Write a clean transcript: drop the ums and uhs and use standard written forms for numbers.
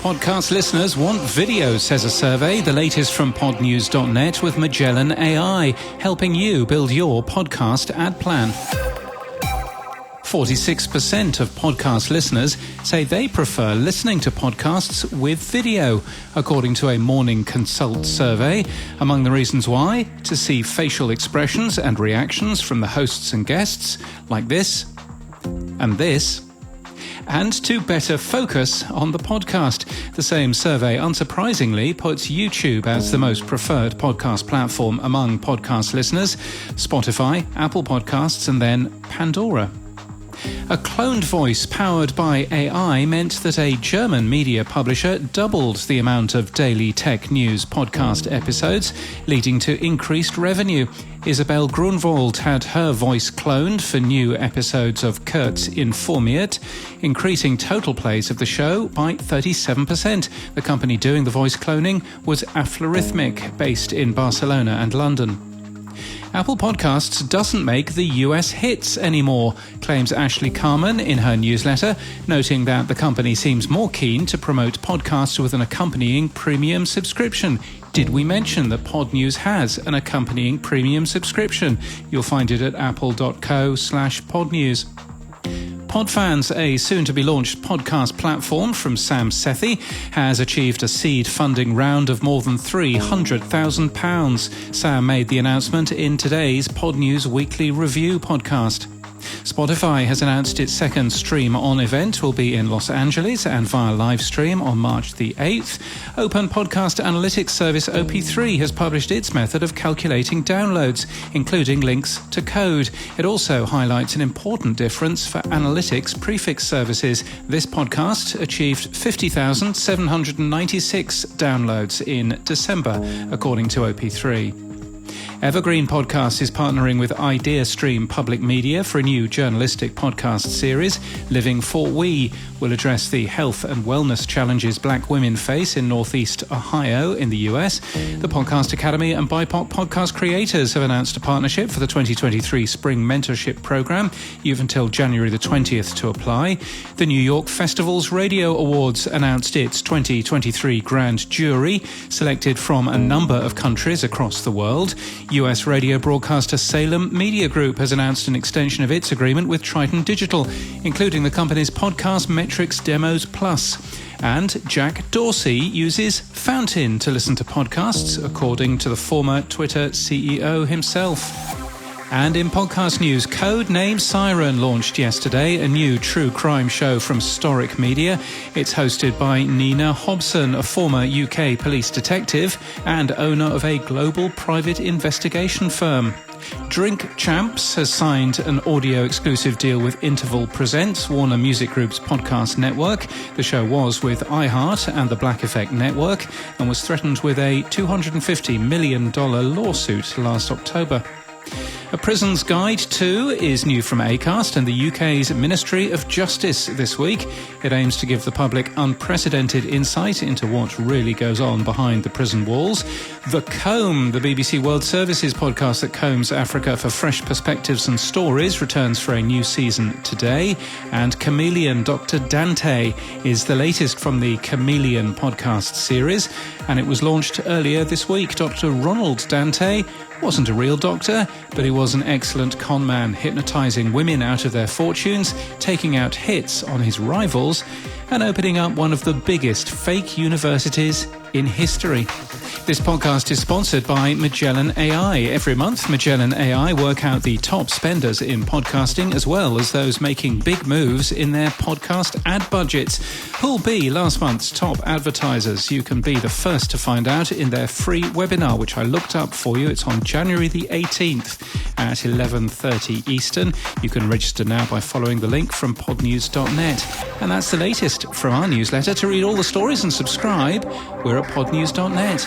Podcast listeners want video, says a survey. The latest from Podnews.net with Magellan AI, helping you build your podcast ad plan. 46% of podcast listeners say they prefer listening to podcasts with video, according to a Morning Consult survey. Among the reasons why, to see facial expressions and reactions from the hosts and guests, like this and this, and to better focus on the podcast. The same survey, unsurprisingly, puts YouTube as the most preferred podcast platform among podcast listeners, Spotify, Apple Podcasts, and then Pandora. A cloned voice powered by AI meant that a German media publisher doubled the amount of daily tech news podcast episodes, leading to increased revenue. Isabel Grunwald had her voice cloned for new episodes of Kurz Informiert, increasing total plays of the show by 37%. The company doing the voice cloning was Aflorhythmic, based in Barcelona and London. Apple Podcasts doesn't make the US hits anymore, claims Ashley Carman in her newsletter, noting that the company seems more keen to promote podcasts with an accompanying premium subscription. Did we mention that Podnews has an accompanying premium subscription? You'll find it at apple.co/podnews. Podfans, a soon-to-be-launched podcast platform from Sam Sethi, has achieved a seed funding round of more than £300,000. Sam made the announcement in today's Podnews Weekly Review podcast. Spotify has announced its second Stream On event will be in Los Angeles and via live stream on March the 8th. Open podcast analytics service OP3 has published its method of calculating downloads, including links to code. It also highlights an important difference for analytics prefix services. This podcast achieved 50,796 downloads in December, according to OP3. Evergreen Podcasts is partnering with IdeaStream Public Media for a new journalistic podcast series. Living for We will address the health and wellness challenges black women face in Northeast Ohio in the US. The Podcast Academy and BIPOC podcast creators have announced a partnership for the 2023 Spring Mentorship Program. You've until January the 20th to apply. The New York Festival's Radio Awards announced its 2023 grand jury, selected from a number of countries across the world. US radio broadcaster Salem Media Group has announced an extension of its agreement with Triton Digital, including the company's Podcast Metrics Demos Plus. And Jack Dorsey uses Fountain to listen to podcasts, according to the former Twitter CEO himself. And in podcast news, Code Name Siren launched yesterday, a new true crime show from Storic Media. It's hosted by Nina Hobson, a former UK police detective and owner of a global private investigation firm. Drink Champs has signed an audio-exclusive deal with Interval Presents, Warner Music Group's podcast network. The show was with iHeart and the Black Effect Network and was threatened with a $250 million lawsuit last October. A Prison's Guide to is new from Acast and the UK's Ministry of Justice this week. It aims to give the public unprecedented insight into what really goes on behind the prison walls. The Comb, the BBC World Services podcast that combs Africa for fresh perspectives and stories, returns for a new season today. And Chameleon Dr. Dante is the latest from the Chameleon podcast series, and it was launched earlier this week. Dr. Ronald Dante wasn't a real doctor, but he was an excellent con man, hypnotising women out of their fortunes, taking out hits on his rivals, and opening up one of the biggest fake universities in history. This podcast is sponsored by Magellan AI. Every month, Magellan AI work out the top spenders in podcasting, as well as those making big moves in their podcast ad budgets. Who'll be last month's top advertisers? You can be the first to find out in their free webinar, which I looked up for you. It's on January the 18th at 11:30 Eastern. You can register now by following the link from podnews.net. And that's the latest from our newsletter. To read all the stories and subscribe, we're at podnews.net.